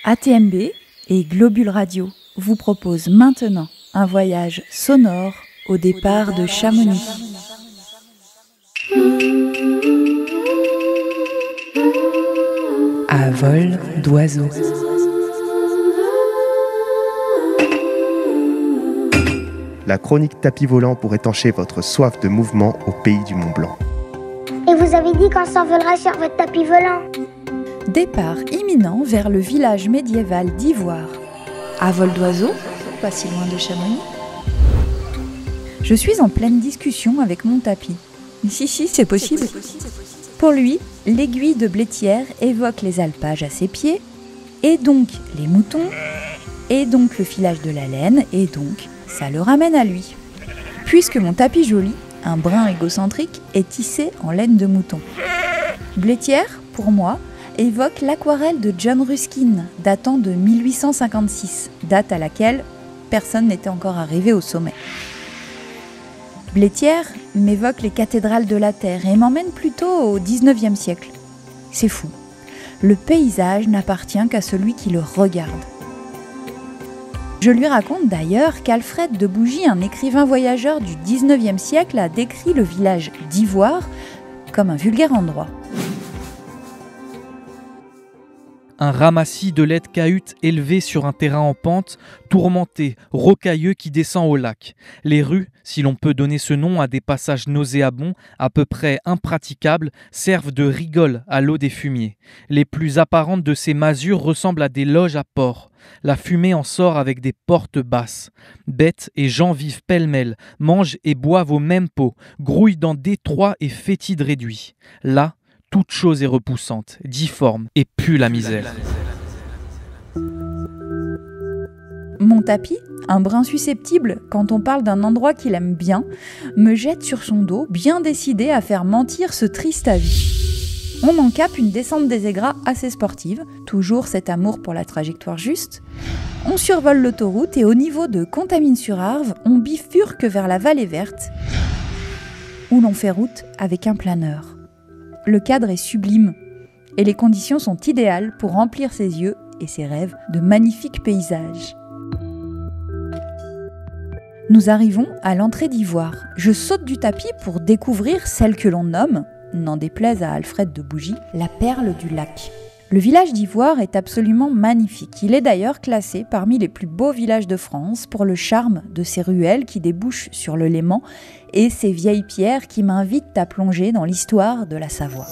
ATMB et Globule Radio vous proposent maintenant un voyage sonore au départ de Chamonix. À vol d'oiseau. La chronique tapis volant pour étancher votre soif de mouvement au pays du Mont Blanc. Et vous avez dit qu'on s'envolera sur votre tapis volant. Départ imminent vers le village médiéval d'Ivoire. À vol d'oiseau, pas si loin de Chamonix. Je suis en pleine discussion avec mon tapis. Si, c'est possible. Pour lui, l'aiguille de Blétière évoque les alpages à ses pieds, et donc les moutons, et donc le filage de la laine, et donc ça le ramène à lui. Puisque mon tapis joli, un brin égocentrique, est tissé en laine de mouton. Blétière, pour moi, évoque l'aquarelle de John Ruskin, datant de 1856, date à laquelle personne n'était encore arrivé au sommet. Blétière m'évoque les cathédrales de la Terre et m'emmène plutôt au XIXe siècle. C'est fou. Le paysage n'appartient qu'à celui qui le regarde. Je lui raconte d'ailleurs qu'Alfred de Bougy, un écrivain voyageur du XIXe siècle, a décrit le village d'Ivoire comme un vulgaire endroit. Un ramassis de laides cahutes élevé sur un terrain en pente, tourmenté, rocailleux qui descend au lac. Les rues, si l'on peut donner ce nom à des passages nauséabonds, à peu près impraticables, servent de rigole à l'eau des fumiers. Les plus apparentes de ces masures ressemblent à des loges à porcs. La fumée en sort avec des portes basses. Bêtes et gens vivent pêle-mêle, mangent et boivent au même pot, grouillent dans d'étroits et fétides réduits. Là, toute chose est repoussante, difforme et pue la misère. Mon tapis, un brin susceptible quand on parle d'un endroit qu'il aime bien, me jette sur son dos, bien décidé à faire mentir ce triste avis. On encape une descente des Aigras assez sportive, toujours cet amour pour la trajectoire juste. On survole l'autoroute et au niveau de Contamine-sur-Arve, on bifurque vers la vallée verte, où l'on fait route avec un planeur. Le cadre est sublime et les conditions sont idéales pour remplir ses yeux et ses rêves de magnifiques paysages. Nous arrivons à l'entrée d'Ivoire. Je saute du tapis pour découvrir celle que l'on nomme, n'en déplaise à Alfred de Bougy, la perle du lac. Le village d'Ivoire est absolument magnifique. Il est d'ailleurs classé parmi les plus beaux villages de France pour le charme de ses ruelles qui débouchent sur le Léman et ses vieilles pierres qui m'invitent à plonger dans l'histoire de la Savoie.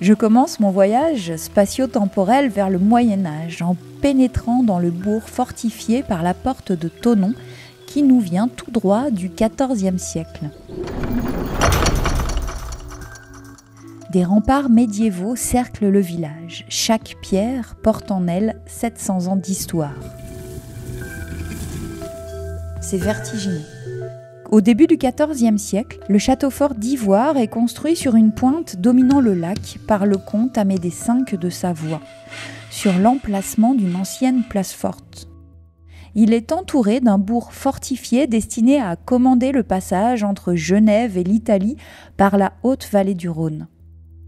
Je commence mon voyage spatio-temporel vers le Moyen-Âge en pénétrant dans le bourg fortifié par la porte de Thonon qui nous vient tout droit du XIVe siècle. Des remparts médiévaux cerclent le village. Chaque pierre porte en elle 700 ans d'histoire. C'est vertigineux. Au début du XIVe siècle, le château fort d'Ivoire est construit sur une pointe dominant le lac par le comte Amédée V de Savoie, sur l'emplacement d'une ancienne place forte. Il est entouré d'un bourg fortifié destiné à commander le passage entre Genève et l'Italie par la haute vallée du Rhône.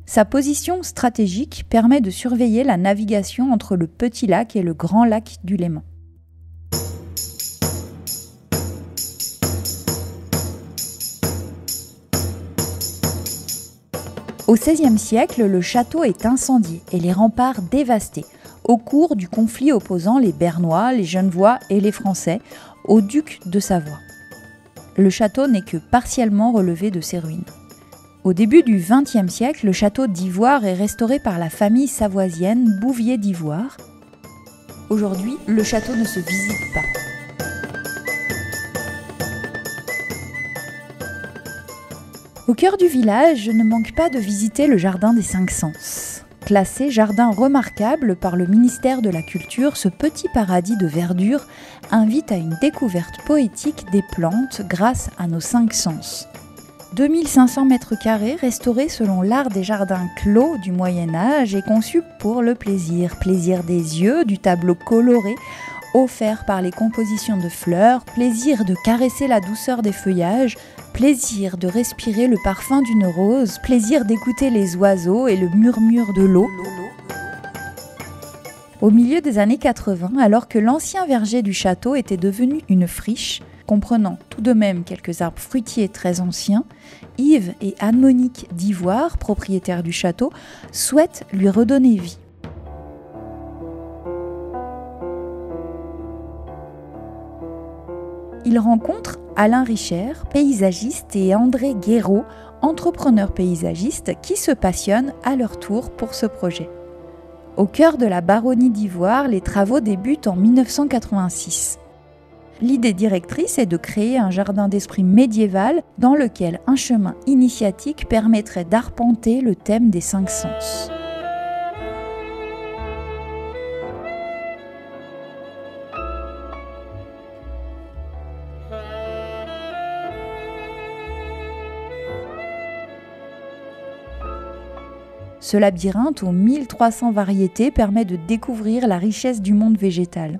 Sa position stratégique permet de surveiller la navigation entre le petit lac et le grand lac du Léman. Au XVIe siècle, le château est incendié et les remparts dévastés au cours du conflit opposant les Bernois, les Genevois et les Français au duc de Savoie. Le château n'est que partiellement relevé de ses ruines. Au début du XXe siècle, le château d'Ivoire est restauré par la famille savoisienne Bouvier d'Ivoire. Aujourd'hui, le château ne se visite pas. Au cœur du village, je ne manque pas de visiter le jardin des Cinq Sens. Classé jardin remarquable par le ministère de la Culture, ce petit paradis de verdure invite à une découverte poétique des plantes grâce à nos cinq sens. 2500 m² restaurés selon l'art des jardins clos du Moyen-Âge et conçus pour le plaisir des yeux, du tableau coloré offert par les compositions de fleurs, plaisir de caresser la douceur des feuillages, plaisir de respirer le parfum d'une rose, plaisir d'écouter les oiseaux et le murmure de l'eau. Au milieu des années 80, alors que l'ancien verger du château était devenu une friche, comprenant tout de même quelques arbres fruitiers très anciens, Yves et Anne-Monique d'Ivoire, propriétaires du château, souhaitent lui redonner vie. Ils rencontrent Alain Richer, paysagiste, et André Guéraud, entrepreneur paysagiste, qui se passionnent à leur tour pour ce projet. Au cœur de la baronnie d'Ivoire, les travaux débutent en 1986. L'idée directrice est de créer un jardin d'esprit médiéval dans lequel un chemin initiatique permettrait d'arpenter le thème des 5 sens. Ce labyrinthe aux 1300 variétés permet de découvrir la richesse du monde végétal.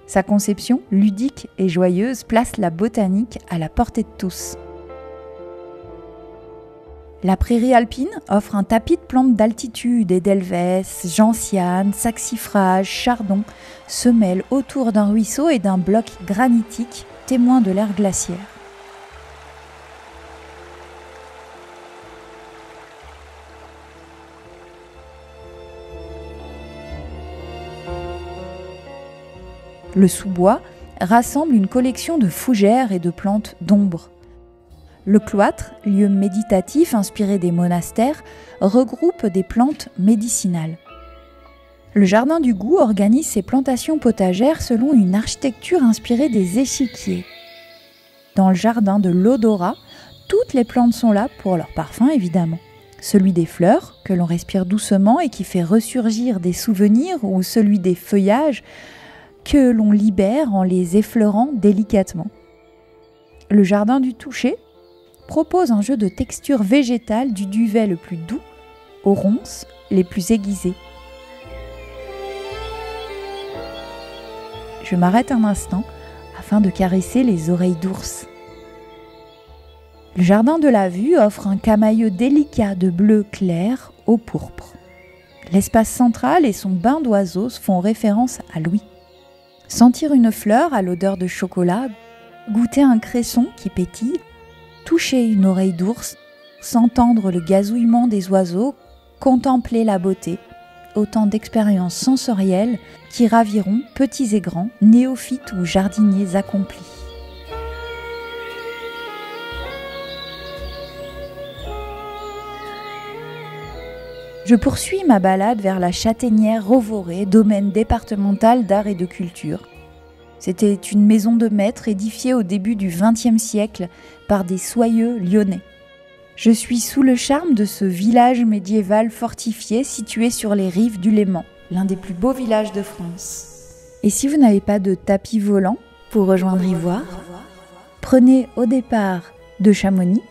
Sa conception, ludique et joyeuse, place la botanique à la portée de tous. La prairie alpine offre un tapis de plantes d'altitude et d'Helvès, gentianes, saxifrages, chardons, se mêlent autour d'un ruisseau et d'un bloc granitique, témoin de l'ère glaciaire. Le sous-bois rassemble une collection de fougères et de plantes d'ombre. Le cloître, lieu méditatif inspiré des monastères, regroupe des plantes médicinales. Le jardin du goût organise ses plantations potagères selon une architecture inspirée des échiquiers. Dans le jardin de l'odorat, toutes les plantes sont là pour leur parfum évidemment. Celui des fleurs, que l'on respire doucement et qui fait ressurgir des souvenirs, ou celui des feuillages, que l'on libère en les effleurant délicatement. Le jardin du toucher propose un jeu de textures végétales du duvet le plus doux aux ronces les plus aiguisées. Je m'arrête un instant afin de caresser les oreilles d'ours. Le jardin de la vue offre un camailleux délicat de bleu clair au pourpre. L'espace central et son bain d'oiseaux font référence à Louis. Sentir une fleur à l'odeur de chocolat, goûter un cresson qui pétille, toucher une oreille d'ours, s'entendre le gazouillement des oiseaux, contempler la beauté, autant d'expériences sensorielles qui raviront petits et grands, néophytes ou jardiniers accomplis. Je poursuis ma balade vers la châtaignière Rovoré, domaine départemental d'art et de culture. C'était une maison de maître édifiée au début du XXe siècle par des soyeux lyonnais. Je suis sous le charme de ce village médiéval fortifié situé sur les rives du Léman, l'un des plus beaux villages de France. Et si vous n'avez pas de tapis volant pour rejoindre Ivoire, prenez au départ de Chamonix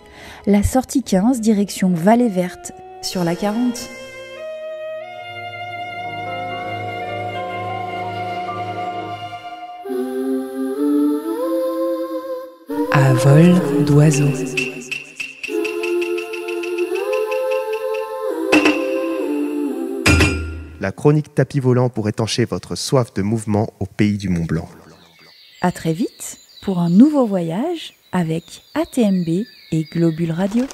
la sortie 15 direction Vallée Verte sur la 40. À vol d'oiseau. La chronique tapis volant pour étancher votre soif de mouvement au pays du Mont Blanc. À très vite pour un nouveau voyage avec ATMB et Globule Radio.